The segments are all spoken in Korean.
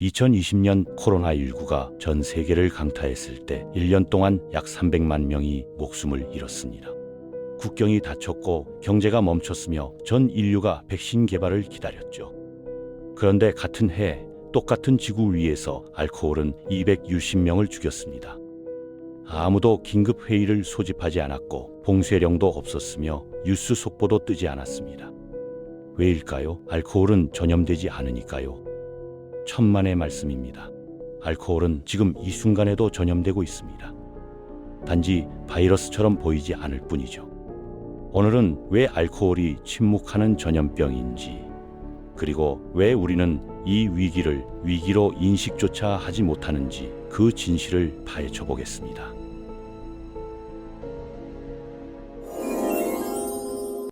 2020년 코로나19가 전 세계를 강타했을 때 1년 동안 약 300만 명이 목숨을 잃었습니다. 국경이 닫혔고 경제가 멈췄으며 전 인류가 백신 개발을 기다렸죠. 그런데 같은 해 똑같은 지구 위에서 알코올은 260명을 죽였습니다. 아무도 긴급 회의를 소집하지 않았고 봉쇄령도 없었으며 뉴스 속보도 뜨지 않았습니다. 왜일까요? 알코올은 전염되지 않으니까요. 천만의 말씀입니다. 알코올은 지금 이 순간에도 전염되고 있습니다. 단지 바이러스처럼 보이지 않을 뿐이죠. 오늘은 왜 알코올이 침묵하는 전염병인지, 그리고 왜 우리는 이 위기를 위기로 인식조차 하지 못하는지 그 진실을 파헤쳐 보겠습니다.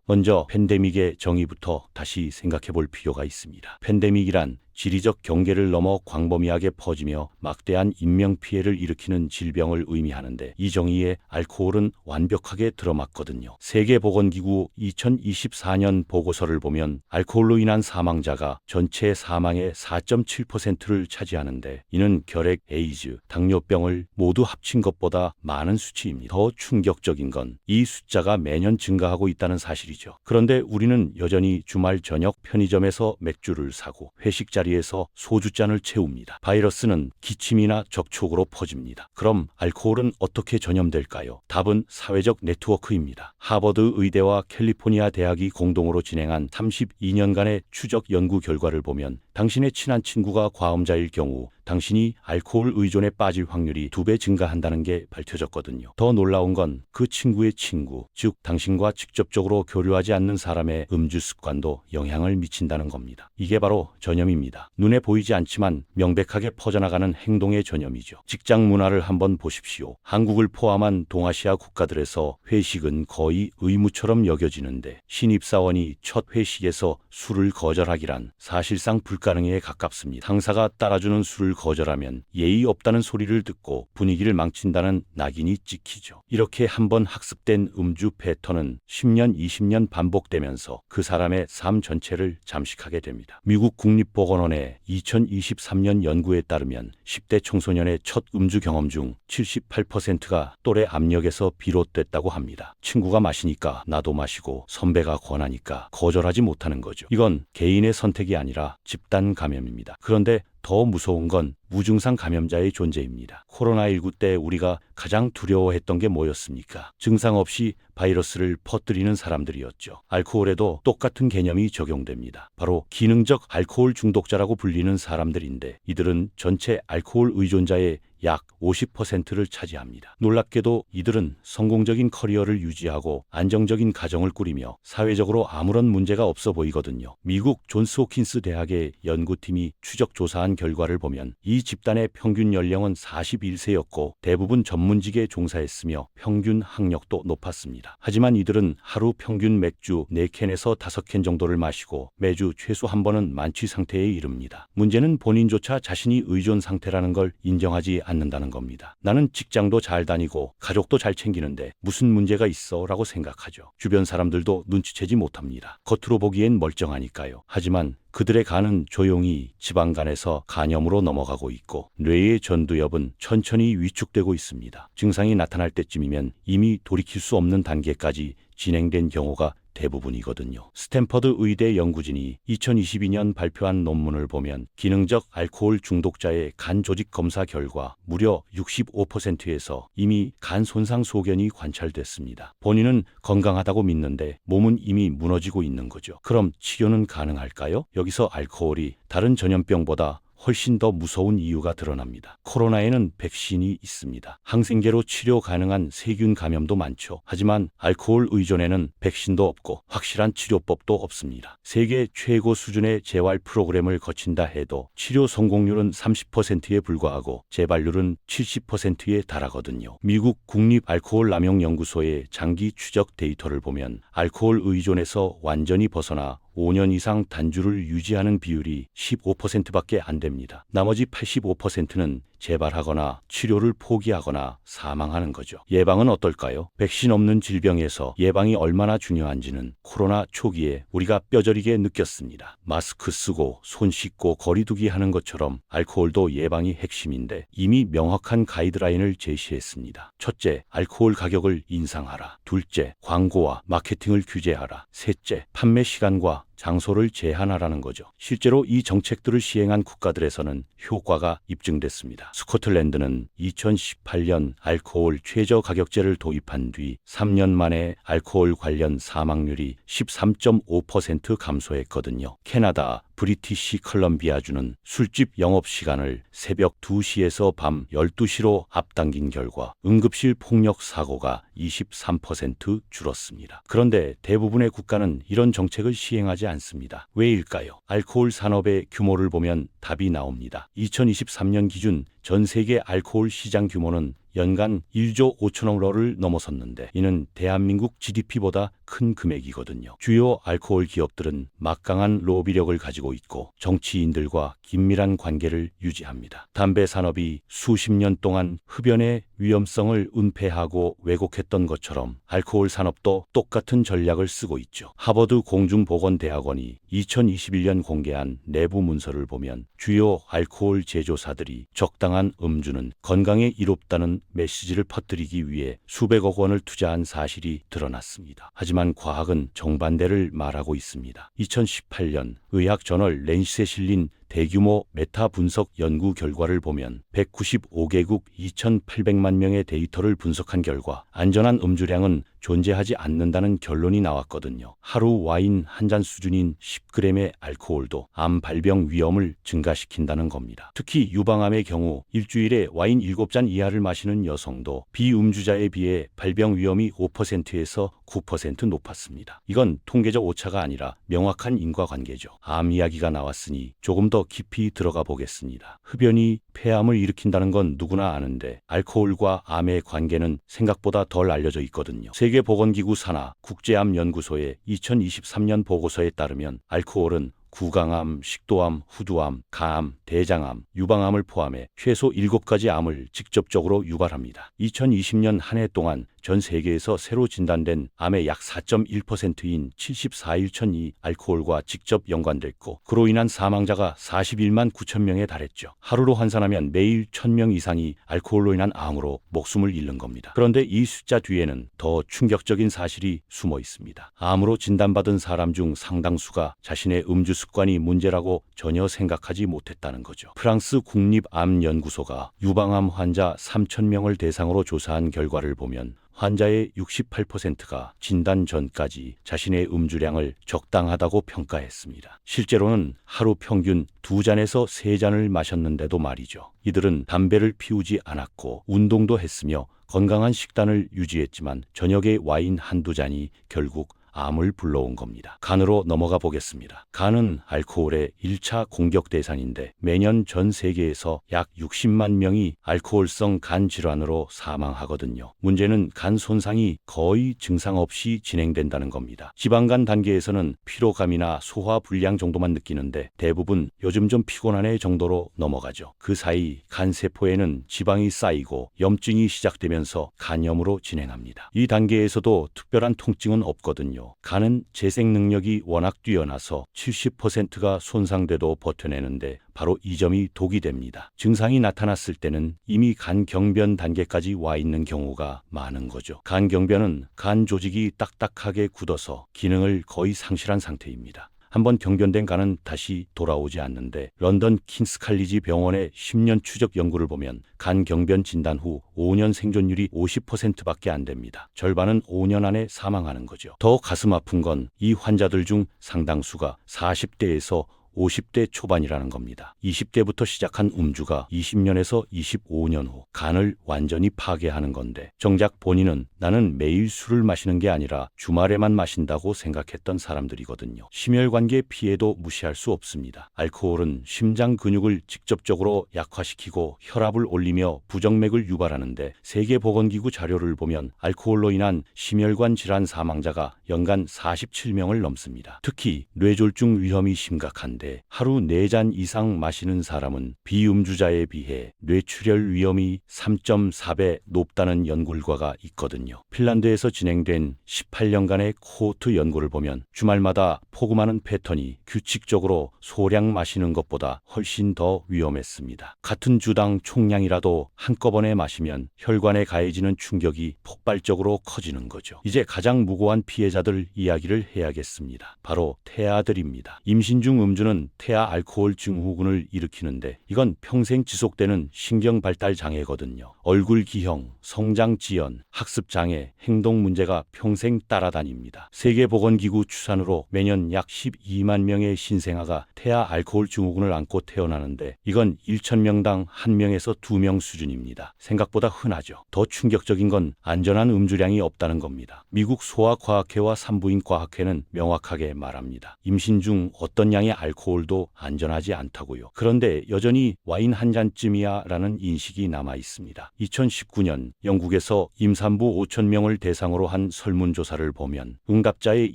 먼저 팬데믹의 정의부터 다시 생각해 볼 필요가 있습니다. 팬데믹이란 지리적 경계를 넘어 광범위하게 퍼지며 막대한 인명피해를 일으키는 질병을 의미하는데, 이 정의에 알코올은 완벽하게 들어맞거든요. 세계보건기구 2024년 보고서를 보면 알코올로 인한 사망자가 전체 사망의 4.7%를 차지하는데, 이는 결핵, 에이즈, 당뇨병을 모두 합친 것보다 많은 수치입니다. 더 충격적인 건 이 숫자가 매년 증가하고 있다는 사실이죠. 그런데 우리는 여전히 주말 저녁 편의점에서 맥주를 사고 회식 자리에서 소주잔을 채웁니다. 바이러스는 기침이나 접촉으로 퍼집니다. 그럼 알코올은 어떻게 전염될까요? 답은 사회적 네트워크입니다. 하버드 의대와 캘리포니아 대학이 공동으로 진행한 32년간의 추적 연구 결과를 보면, 당신의 친한 친구가 과음자일 경우 당신이 알코올 의존에 빠질 확률이 2배 증가한다는 게 밝혀졌거든요. 더 놀라운 건 그 친구의 친구, 즉 당신과 직접적으로 교류하지 않는 사람의 음주 습관도 영향을 미친다는 겁니다. 이게 바로 전염입니다. 눈에 보이지 않지만 명백하게 퍼져나가는 행동의 전염이죠. 직장 문화를 한번 보십시오. 한국을 포함한 동아시아 국가들에서 회식은 거의 의무처럼 여겨지는데, 신입사원이 첫 회식에서 술을 거절하기란 사실상 불가능에 가깝습니다. 상사가 따라주는 술을 거절하면 예의 없다는 소리를 듣고 분위기를 망친다는 낙인이 찍히죠. 이렇게 한번 학습된 음주 패턴은 10년, 20년 반복되면서 그 사람의 삶 전체를 잠식하게 됩니다. 미국 국립보건원의 2023년 연구에 따르면 10대 청소년의 첫 음주 경험 중 78%가 또래 압력에서 비롯됐다고 합니다. 친구가 마시니까 나도 마시고, 선배가 권하니까 거절하지 못하는 거죠. 이건 개인의 선택이 아니라 집단 감염입니다. 그런데 더 무서운 건 무증상 감염자의 존재입니다. 코로나19 때 우리가 가장 두려워했던 게 뭐였습니까? 증상 없이 바이러스를 퍼뜨리는 사람들이었죠. 알코올에도 똑같은 개념이 적용됩니다. 바로 기능적 알코올 중독자라고 불리는 사람들인데, 이들은 전체 알코올 의존자의 약 50%를 차지합니다. 놀랍게도 이들은 성공적인 커리어를 유지하고 안정적인 가정을 꾸리며 사회적으로 아무런 문제가 없어 보이거든요. 미국 존스 홉킨스 대학의 연구팀이 추적 조사한 결과를 보면 이 집단의 평균 연령은 41세였고 대부분 전문직에 종사했으며 평균 학력도 높았습니다. 하지만 이들은 하루 평균 맥주 4캔에서 5캔 정도를 마시고 매주 최소 한 번은 만취 상태에 이릅니다. 문제는 본인조차 자신이 의존 상태라는 걸 인정하지 않는다는 겁니다. 나는 직장도 잘 다니고 가족도 잘 챙기는데 무슨 문제가 있어? 라고 생각하죠. 주변 사람들도 눈치채지 못합니다. 겉으로 보기엔 멀쩡하니까요. 하지만 그들의 간은 조용히 지방간에서 간염으로 넘어가고 있고, 뇌의 전두엽은 천천히 위축되고 있습니다. 증상이 나타날 때쯤이면 이미 돌이킬 수 없는 단계까지 진행된 경우가 대부분이거든요. 스탠퍼드 의대 연구진이 2022년 발표한 논문을 보면 기능적 알코올 중독자의 간 조직 검사 결과 무려 65%에서 이미 간 손상 소견이 관찰됐습니다. 본인은 건강하다고 믿는데 몸은 이미 무너지고 있는 거죠. 그럼 치료는 가능할까요? 여기서 알코올이 다른 전염병보다 훨씬 더 무서운 이유가 드러납니다. 코로나에는 백신이 있습니다. 항생제로 치료 가능한 세균 감염도 많죠. 하지만 알코올 의존에는 백신도 없고 확실한 치료법도 없습니다. 세계 최고 수준의 재활 프로그램을 거친다 해도 치료 성공률은 30%에 불과하고 재발률은 70%에 달하거든요. 미국 국립알코올남용연구소의 장기 추적 데이터를 보면 알코올 의존에서 완전히 벗어나 5년 이상 단주를 유지하는 비율이 15%밖에 안 됩니다. 나머지 85%는 재발하거나 치료를 포기하거나 사망하는 거죠. 예방은 어떨까요? 백신 없는 질병에서 예방이 얼마나 중요한지는 코로나 초기에 우리가 뼈저리게 느꼈습니다. 마스크 쓰고 손 씻고 거리두기 하는 것처럼 알코올도 예방이 핵심인데 이미 명확한 가이드라인을 제시했습니다. 첫째, 알코올 가격을 인상하라. 둘째, 광고와 마케팅을 규제하라. 셋째, 판매 시간과 장소를 제한하라는 거죠. 실제로 이 정책들을 시행한 국가들에서는 효과가 입증됐습니다. 스코틀랜드는 2018년 알코올 최저 가격제를 도입한 뒤 3년 만에 알코올 관련 사망률이 13.5% 감소했거든요. 캐나다 브리티시 컬럼비아주는 술집 영업시간을 새벽 2시에서 밤 12시로 앞당긴 결과 응급실 폭력 사고가 23% 줄었습니다. 그런데 대부분의 국가는 이런 정책을 시행하지 않습니다. 왜일까요? 알코올 산업의 규모를 보면 답이 나옵니다. 2023년 기준 전 세계 알코올 시장 규모는 연간 1조 5천억 원을 넘어섰는데 이는 대한민국 GDP보다 큰 금액이거든요. 주요 알코올 기업들은 막강한 로비력을 가지고 있고 정치인들과 긴밀한 관계를 유지합니다. 담배 산업이 수십 년 동안 흡연의 위험성을 은폐하고 왜곡했던 것처럼 알코올 산업도 똑같은 전략을 쓰고 있죠. 하버드 공중보건대학원이 2021년 공개한 내부 문서를 보면 주요 알코올 제조사들이 적당한 음주는 건강에 이롭다는 메시지를 퍼뜨리기 위해 수백억 원을 투자한 사실이 드러났습니다. 하지만 과학은 정반대를 말하고 있습니다. 2018년 의학저널 렌시스에 실린 대규모 메타 분석 연구 결과를 보면 195개국 2,800만 명의 데이터를 분석한 결과 안전한 음주량은 존재하지 않는다는 결론이 나왔거든요. 하루 와인 한 잔 수준인 10g의 알코올도 암 발병 위험을 증가시킨다는 겁니다. 특히 유방암의 경우 일주일에 와인 7잔 이하를 마시는 여성도 비음주자에 비해 발병 위험이 5%에서 9% 높았습니다. 이건 통계적 오차가 아니라 명확한 인과관계죠. 암 이야기가 나왔으니 조금 더 깊이 들어가 보겠습니다. 흡연이 폐암을 일으킨다는 건 누구나 아는데 알코올과 암의 관계는 생각보다 덜 알려져 있거든요. 세계보건기구 산하 국제암연구소의 2023년 보고서에 따르면 알코올은 구강암, 식도암, 후두암, 가암, 대장암, 유방암을 포함해 최소 7가지 암을 직접적으로 유발합니다. 2020년 한 해 동안 전 세계에서 새로 진단된 암의 약 4.1%인 74일천이 알코올과 직접 연관됐고 그로 인한 사망자가 41만 9천 명에 달했죠. 하루로 환산하면 매일 1,000명 이상이 알코올로 인한 암으로 목숨을 잃는 겁니다. 그런데 이 숫자 뒤에는 더 충격적인 사실이 숨어 있습니다. 암으로 진단받은 사람 중 상당수가 자신의 음주 습관이 문제라고 전혀 생각하지 못했다는 거죠. 프랑스 국립암연구소가 유방암 환자 3,000명을 대상으로 조사한 결과를 보면 환자의 68%가 진단 전까지 자신의 음주량을 적당하다고 평가했습니다. 실제로는 하루 평균 2잔에서 3잔을 마셨는데도 말이죠. 이들은 담배를 피우지 않았고 운동도 했으며 건강한 식단을 유지했지만 저녁에 와인 한두 잔이 결국 암을 불러온 겁니다. 간으로 넘어가 보겠습니다. 간은 알코올의 1차 공격 대상인데 매년 전 세계에서 약 60만 명이 알코올성 간 질환으로 사망하거든요. 문제는 간 손상이 거의 증상 없이 진행된다는 겁니다. 지방간 단계에서는 피로감이나 소화 불량 정도만 느끼는데 대부분 요즘 좀 피곤하네 정도로 넘어가죠. 그 사이 간 세포에는 지방이 쌓이고 염증이 시작되면서 간염으로 진행합니다. 이 단계에서도 특별한 통증은 없거든요. 간은 재생 능력이 워낙 뛰어나서 70%가 손상돼도 버텨내는데 바로 이 점이 독이 됩니다. 증상이 나타났을 때는 이미 간 경변 단계까지 와 있는 경우가 많은 거죠. 간 경변은 간 조직이 딱딱하게 굳어서 기능을 거의 상실한 상태입니다. 한번 경변된 간은 다시 돌아오지 않는데 런던 킹스 칼리지 병원의 10년 추적 연구를 보면 간 경변 진단 후 5년 생존율이 50%밖에 안 됩니다. 절반은 5년 안에 사망하는 거죠. 더 가슴 아픈 건 이 환자들 중 상당수가 40대에서 50대 초반이라는 겁니다. 20대부터 시작한 음주가 20년에서 25년 후 간을 완전히 파괴하는 건데 정작 본인은 나는 매일 술을 마시는 게 아니라 주말에만 마신다고 생각했던 사람들이거든요. 심혈관계 피해도 무시할 수 없습니다. 알코올은 심장 근육을 직접적으로 약화시키고 혈압을 올리며 부정맥을 유발하는데 세계보건기구 자료를 보면 알코올로 인한 심혈관 질환 사망자가 연간 47명을 넘습니다. 특히 뇌졸중 위험이 심각한데 하루 4잔 이상 마시는 사람은 비음주자에 비해 뇌출혈 위험이 3.4배 높다는 연구 결과가 있거든요. 핀란드에서 진행된 18년간의 코호트 연구를 보면 주말마다 포금하는 패턴이 규칙적으로 소량 마시는 것보다 훨씬 더 위험했습니다. 같은 주당 총량이라도 한꺼번에 마시면 혈관에 가해지는 충격이 폭발적으로 커지는 거죠. 이제 가장 무고한 피해자들 이야기를 해야겠습니다. 바로 태아들입니다. 임신 중 음주는 태아 알코올 증후군을 일으키는데 이건 평생 지속되는 신경 발달 장애거든요. 얼굴 기형, 성장 지연, 학습 장애, 행동 문제가 평생 따라다닙니다. 세계보건기구 추산으로 매년 약 12만 명의 신생아가 태아 알코올 증후군을 안고 태어나는데 이건 1,000명당 1명에서 2명 수준입니다. 생각보다 흔하죠. 더 충격적인 건 안전한 음주량이 없다는 겁니다. 미국 소아과학회와 산부인과학회는 명확하게 말합니다. 임신 중 어떤 양의 알코올도 안전하지 않다고요. 그런데 여전히 와인 한 잔쯤이야 라는 인식이 남아 있습니다. 2019년 영국에서 임산부 5,000명을 대상으로 한 설문조사를 보면 응답자의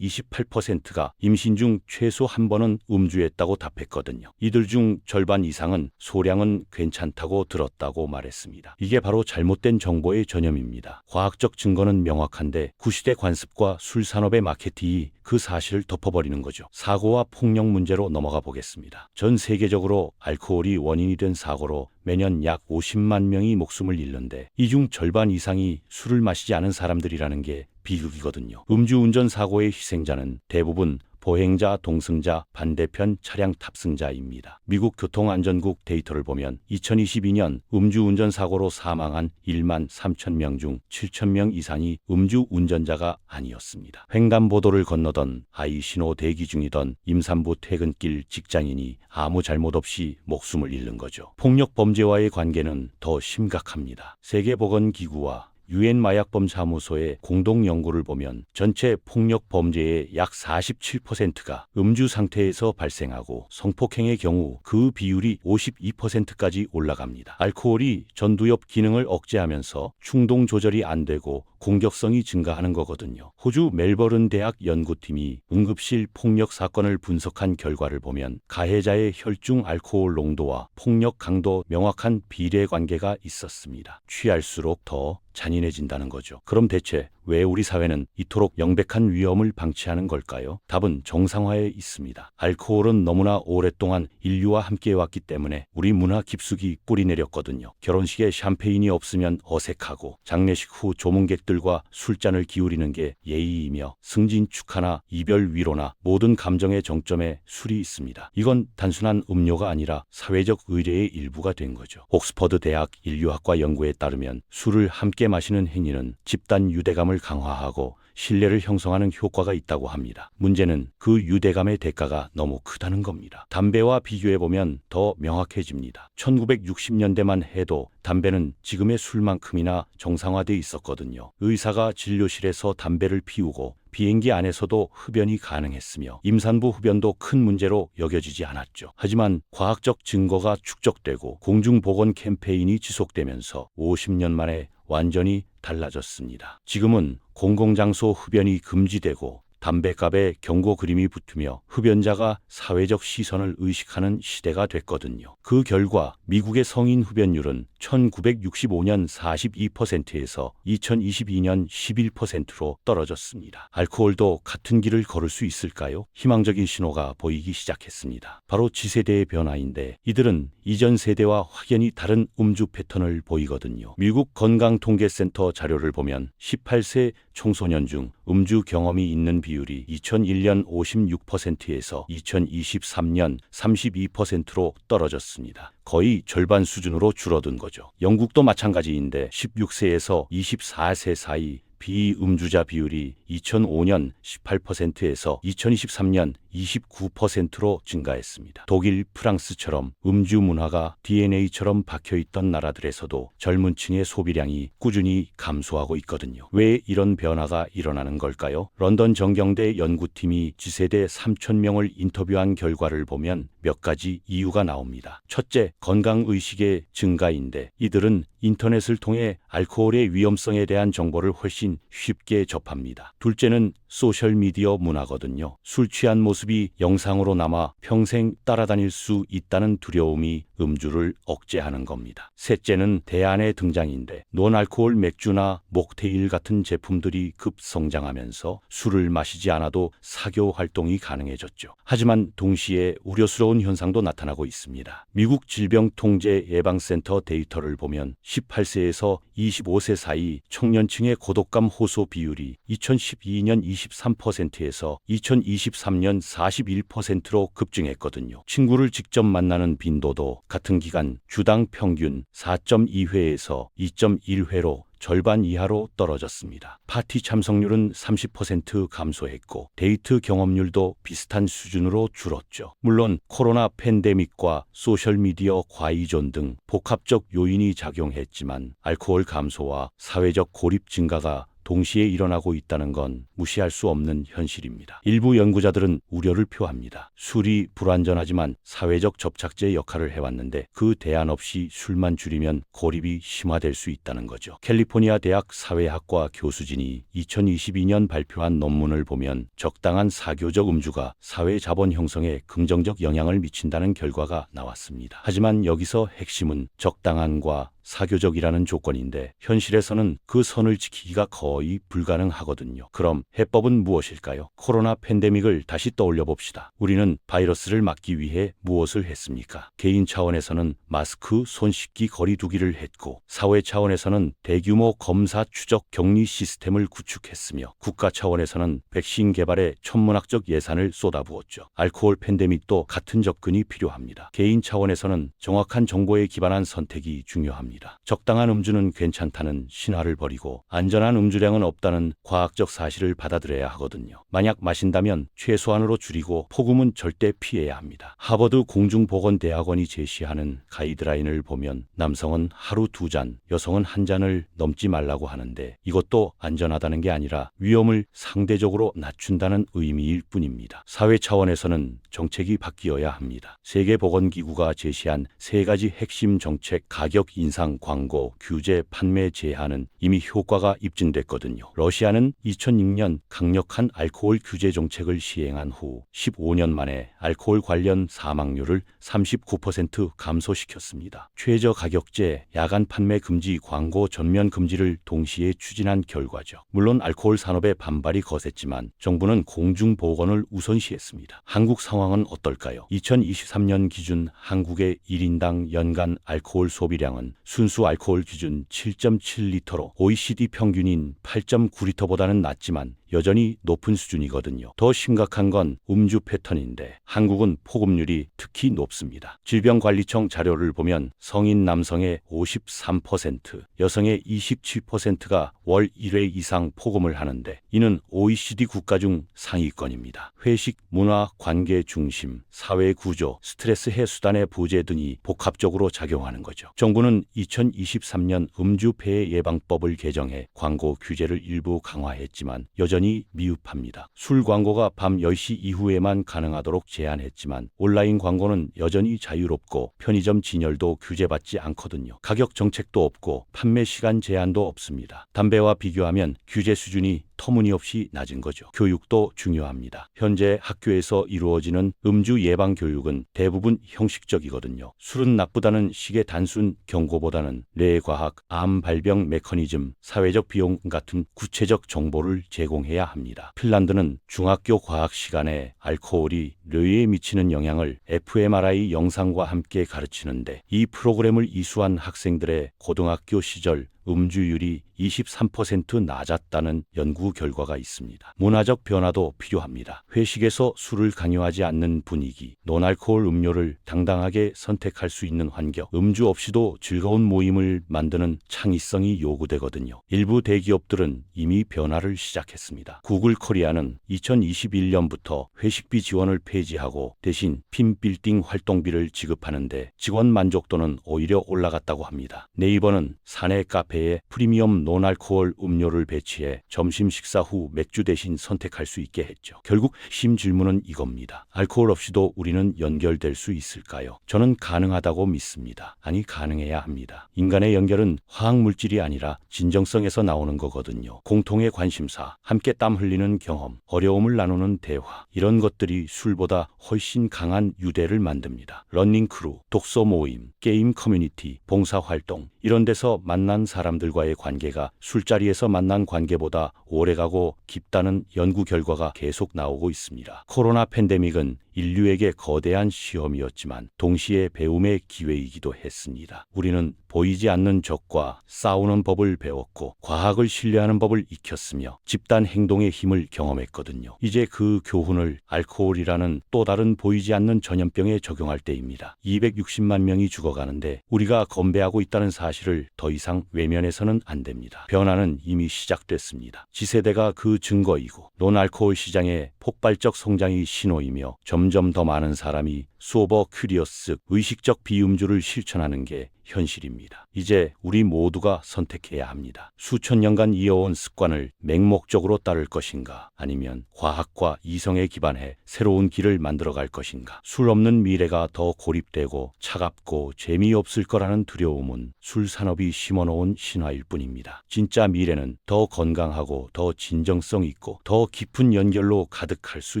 28%가 임신 중 최소 한 번은 음주했다고 답했거든요. 이들 중 절반 이상은 소량은 괜찮다고 들었다고 말했습니다. 이게 바로 잘못된 정보의 전염입니다. 과학적 증거는 명확한데 구시대 관습과 술 산업의 마케팅이 그 사실을 덮어버리는 거죠. 사고와 폭력 문제로 넘어가 보겠습니다. 전 세계적으로 알코올이 원인이 된 사고로 매년 약 50만 명이 목숨을 잃는데 이 중 절반 이상이 술을 마시지 않은 사람들이라는 게 비극이거든요. 음주운전 사고의 희생자는 대부분 보행자, 동승자, 반대편 차량 탑승자입니다. 미국 교통안전국 데이터를 보면 2022년 음주운전 사고로 사망한 1만 3천 명 중 7천 명 이상이 음주운전자가 아니었습니다. 횡단보도를 건너던 아이 신호 대기 중이던 임산부 퇴근길 직장인이 아무 잘못 없이 목숨을 잃는 거죠. 폭력 범죄와의 관계는 더 심각합니다. 세계보건기구와 유엔 마약범 사무소의 공동 연구를 보면 전체 폭력 범죄의 약 47%가 음주 상태에서 발생하고 성폭행의 경우 그 비율이 52%까지 올라갑니다. 알코올이 전두엽 기능을 억제하면서 충동 조절이 안 되고 공격성이 증가하는 거거든요. 호주 멜버른 대학 연구팀이 응급실 폭력 사건을 분석한 결과를 보면 가해자의 혈중 알코올 농도와 폭력 강도 명확한 비례 관계가 있었습니다. 취할수록 더 잔인해진다는 거죠. 그럼 대체 왜 우리 사회는 이토록 명백한 위험을 방치하는 걸까요? 답은 정상화에 있습니다. 알코올은 너무나 오랫동안 인류와 함께 왔기 때문에 우리 문화 깊숙이 뿌리내렸거든요. 결혼식에 샴페인이 없으면 어색하고 장례식 후 조문객들과 술잔을 기울이는 게 예의이며 승진 축하나 이별 위로나 모든 감정의 정점에 술이 있습니다. 이건 단순한 음료가 아니라 사회적 의례의 일부가 된 거죠. 옥스퍼드 대학 인류학과 연구에 따르면 술을 함께 마시는 행위는 집단 유대감을 강화하고 신뢰를 형성하는 효과가 있다고 합니다. 문제는 그 유대감의 대가가 너무 크다는 겁니다. 담배와 비교해보면 더 명확해집니다. 1960년대만 해도 담배는 지금의 술만큼이나 정상화돼 있었거든요. 의사가 진료실에서 담배를 피우고 비행기 안에서도 흡연이 가능했으며 임산부 흡연도 큰 문제로 여겨지지 않았죠. 하지만 과학적 증거가 축적되고 공중보건 캠페인이 지속되면서 50년 만에 완전히 달라졌습니다. 지금은 공공장소 흡연이 금지되고 담배갑에 경고 그림이 붙으며 흡연자가 사회적 시선을 의식하는 시대가 됐거든요. 그 결과 미국의 성인 흡연율은 1965년 42%에서 2022년 11%로 떨어졌습니다. 알코올도 같은 길을 걸을 수 있을까요? 희망적인 신호가 보이기 시작했습니다. 바로 G세대의 변화인데 이들은 이전 세대와 확연히 다른 음주 패턴을 보이거든요. 미국 건강통계센터 자료를 보면 18세 청소년 중 음주 경험이 있는 비율이 2001년 56%에서 2023년 32%로 떨어졌습니다. 거의 절반 수준으로 줄어든 거죠. 영국도 마찬가지인데 16세에서 24세 사이 비음주자 비율이 2005년 18%에서 2023년 29%로 증가했습니다. 독일, 프랑스처럼 음주 문화가 DNA처럼 박혀있던 나라들에서도 젊은 층의 소비량이 꾸준히 감소하고 있거든요. 왜 이런 변화가 일어나는 걸까요? 런던 정경대 연구팀이 지세대 3,000명을 인터뷰한 결과를 보면 몇 가지 이유가 나옵니다. 첫째, 건강의식의 증가인데 이들은 인터넷을 통해 알코올의 위험성에 대한 정보를 훨씬 쉽게 접합니다. 둘째는 소셜미디어 문화거든요. 술 취한 모습이 영상으로 남아 평생 따라다닐 수 있다는 두려움이 음주를 억제하는 겁니다. 셋째는 대안의 등장인데 논알코올 맥주나 목테일 같은 제품들이 급성장하면서 술을 마시지 않아도 사교 활동이 가능해졌죠. 하지만 동시에 우려스러운 현상도 나타나고 있습니다. 미국 질병통제예방센터 데이터를 보면 18세에서 25세 사이 청년층의 고독감 호소 비율이 2012년 23%에서 2023년 41%로 급증했거든요. 친구를 직접 만나는 빈도도 같은 기간 주당 평균 4.2회에서 2.1회로 절반 이하로 떨어졌습니다. 파티 참석률은 30% 감소했고 데이트 경험률도 비슷한 수준으로 줄었죠. 물론 코로나 팬데믹과 소셜미디어 과의존 등 복합적 요인이 작용했지만 알코올 감소와 사회적 고립 증가가 동시에 일어나고 있다는 건 무시할 수 없는 현실입니다. 일부 연구자들은 우려를 표합니다. 술이 불안전하지만 사회적 접착제 역할을 해왔는데 그 대안 없이 술만 줄이면 고립이 심화될 수 있다는 거죠. 캘리포니아 대학 사회학과 교수진이 2022년 발표한 논문을 보면 적당한 사교적 음주가 사회 자본 형성에 긍정적 영향을 미친다는 결과가 나왔습니다. 하지만 여기서 핵심은 적당한과 사교적이라는 조건인데 현실에서는 그 선을 지키기가 거의 불가능하거든요. 그럼 해법은 무엇일까요? 코로나 팬데믹을 다시 떠올려 봅시다. 우리는 바이러스를 막기 위해 무엇을 했습니까? 개인 차원에서는 마스크, 손 씻기, 거리 두기를 했고 사회 차원에서는 대규모 검사 추적 격리 시스템을 구축했으며 국가 차원에서는 백신 개발에 천문학적 예산을 쏟아부었죠. 알코올 팬데믹도 같은 접근이 필요합니다. 개인 차원에서는 정확한 정보에 기반한 선택이 중요합니다. 적당한 음주는 괜찮다는 신화를 버리고 안전한 음주량은 없다는 과학적 사실을 받아들여야 하거든요. 만약 마신다면 최소한으로 줄이고 폭음은 절대 피해야 합니다. 하버드 공중보건대학원이 제시하는 가이드라인을 보면 남성은 하루 2잔, 여성은 1잔을 넘지 말라고 하는데 이것도 안전하다는 게 아니라 위험을 상대적으로 낮춘다는 의미일 뿐입니다. 사회 차원에서는 정책이 바뀌어야 합니다. 세계보건기구가 제시한 3가지 핵심 정책 가격 인상 광고, 규제, 판매 제한은 이미 효과가 입증됐거든요. 러시아는 2006년 강력한 알코올 규제 정책을 시행한 후 15년 만에 알코올 관련 사망률을 39% 감소시켰습니다. 최저 가격제, 야간 판매 금지, 광고 전면 금지를 동시에 추진한 결과죠. 물론 알코올 산업의 반발이 거셌지만 정부는 공중보건을 우선시했습니다. 한국 상황은 어떨까요? 2023년 기준 한국의 1인당 연간 알코올 소비량은 순수 알코올 기준 7.7리터로 OECD 평균인 8.9리터보다는 낮지만 여전히 높은 수준이거든요. 더 심각한 건 음주 패턴인데 한국은 폭음률이 특히 높습니다. 질병관리청 자료를 보면 성인 남성의 53%, 여성의 27%가 월 1회 이상 폭음을 하는데 이는 OECD 국가 중 상위권입니다. 회식, 문화, 관계 중심, 사회 구조, 스트레스 해소단의 부재 등이 복합적으로 작용하는 거죠. 정부는 2023년 음주 폐해 예방법을 개정해 광고 규제를 일부 강화했지만 여전히 미흡합니다. 술 광고가 밤 10시 이후에만 가능하도록 제한했지만 온라인 광고는 여전히 자유롭고 편의점 진열도 규제받지 않거든요. 가격 정책도 없고 판매 시간 제한도 없습니다. 담배와 비교하면 규제 수준이 터무니없이 낮은 거죠. 교육도 중요합니다. 현재 학교에서 이루어지는 음주 예방 교육은 대부분 형식적이거든요. 술은 나쁘다는 식의 단순 경고보다는 뇌과학, 암 발병 메커니즘, 사회적 비용 같은 구체적 정보를 제공해야 합니다. 핀란드는 중학교 과학 시간에 알코올이 뇌에 미치는 영향을 fMRI 영상과 함께 가르치는데 이 프로그램을 이수한 학생들의 고등학교 시절 음주율이 23% 낮았다는 연구 결과가 있습니다. 문화적 변화도 필요합니다. 회식에서 술을 강요하지 않는 분위기, 논알코올 음료를 당당하게 선택할 수 있는 환경, 음주 없이도 즐거운 모임을 만드는 창의성이 요구되거든요. 일부 대기업들은 이미 변화를 시작했습니다. 구글 코리아는 2021년부터 회식비 지원을 폐지하고 대신 핀빌딩 활동비를 지급하는데 직원 만족도는 오히려 올라갔다고 합니다. 네이버는 사내 카페에 프리미엄 논알코올 음료를 배치해 점심 식사 후 맥주 대신 선택할 수 있게 했죠. 결국 핵심 질문은 이겁니다. 알코올 없이도 우리는 연결될 수 있을까요? 저는 가능하다고 믿습니다. 아니, 가능해야 합니다. 인간의 연결은 화학물질이 아니라 진정성에서 나오는 거거든요. 공통의 관심사, 함께 땀 흘리는 경험, 어려움을 나누는 대화, 이런 것들이 술보다 훨씬 강한 유대를 만듭니다. 러닝 크루, 독서 모임, 게임 커뮤니티, 봉사활동, 이런 데서 만난 사람들과의 관계가 술자리에서 만난 관계보다 오래가고 깊다는 연구 결과가 계속 나오고 있습니다. 코로나 팬데믹은 인류에게 거대한 시험이었지만 동시에 배움의 기회이기도 했습니다. 우리는 보이지 않는 적과 싸우는 법을 배웠고 과학을 신뢰하는 법을 익혔으며 집단 행동의 힘을 경험했거든요. 이제 그 교훈을 알코올이라는 또 다른 보이지 않는 전염병에 적용할 때입니다. 260만 명이 죽어가는데 우리가 건배하고 있다는 사실을 더 이상 외면해서는 안 됩니다. 변화는 이미 시작됐습니다. 지세대가 그 증거이고 논알코올 시장의 폭발적 성장이 신호이며 점점 더 많은 사람이 소버 큐리어스 의식적 비음주를 실천하는 게 현실입니다. 이제 우리 모두가 선택해야 합니다. 수천 년간 이어온 습관을 맹목적으로 따를 것인가, 아니면 과학과 이성에 기반해 새로운 길을 만들어갈 것인가. 술 없는 미래가 더 고립되고 차갑고 재미없을 거라는 두려움은 술 산업이 심어놓은 신화일 뿐입니다. 진짜 미래는 더 건강하고 더 진정성 있고 더 깊은 연결로 가득할 수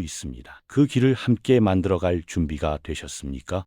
있습니다. 그 길을 함께 만들어갈 준비가 되셨습니까?